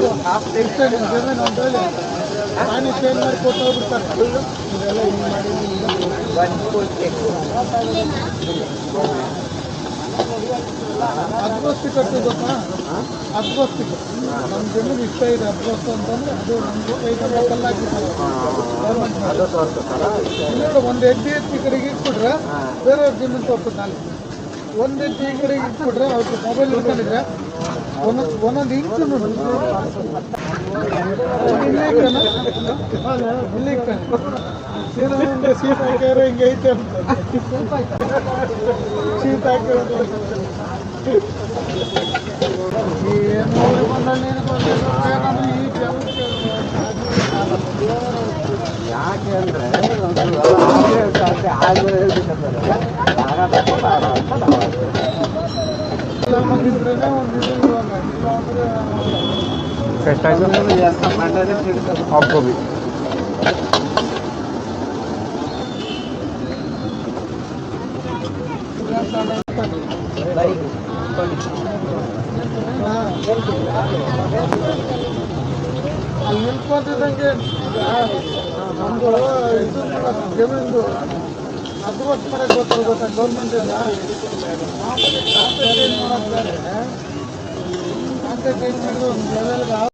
ಜಮೀನು ಅಂತ ಹೇಳಿ ಪಾನಿ ಚೇಂಜ್ ಮಾಡಿ ಕೊಟ್ಟು ಹೋಗ್ಬಿಡ್ತಾರೆ. ಇದೆಲ್ಲ ಹಿಂಗೆ ಮಾಡಿ ಅದ್ಬಸ್ತಿ ಕಟ್ಟಿ ಗೊತ್ತಾ? ಅದ್ಬಸ್ತಿ ನಮ್ಮ ಜಮೀನು ಇಷ್ಟ ಇದೆ. ಅದ್ಬಸ್ತು ಅಂತಂದ್ರೆ ಅದು ನಮ್ಗೆ ಕಲ್ಲಾಕಿರ್ತಾರೆ ಗೌರ್ಮೆಂಟ್. ಒಂದು ಹೆಜ್ಜೆ ಎತ್ತಿ ಕಡೆಗೆ ಇಟ್ಬಿಟ್ರೆ ಬೇರೆಯವ್ರ ಜಮೀನು ತೋರ್ಸುತ್ತೆ. ನಾನು ಒಂದು ಹೆಜ್ಜೆ ಈ ಕಡೆಗೆ ಇಟ್ಬಿಟ್ರೆ ಅವ್ರಿಗೆ ಮೊಬೈಲ್ ಇಟ್ಕೊಂಡಿದ್ರೆ ಒಂದೊಂದು ಇಂಚು ನೋಡಿ ಇಲ್ಲಿ ಶೀತ ಹಾಕ್ಯಾರ ಹಿಂಗೆ ಐತೆ ಅಂತ ಶೀತ ಹಾಕಿರೋದು ಏನು ಬಂದಲ್ಲಿ ಈ ಯಾಕೆ ಅಂದರೆ आपको भी ಅಲ್ಲಿ ನಿಂತ್ಕೊಂತಿದ್ದಂಗೆ ನಮ್ಮದು ಇದು ಜಮೀನು ಅದ್ವತ್ತು ಮಾಡಕ್ಕೆ ಗೊತ್ತಾ ಗೌರ್ಮೆಂಟಿಂದ ಕಾಂಟ್ಯಾಕ್ಟ್ ಏನು ಮಾಡೋದು ಬೇರೆ. ಕಾಂಟ್ಯಾಕ್ಟ್ ಏನು ಮಾಡಿದ್ರು ಒಂದು ಲೆವೆಲ್ಗೆ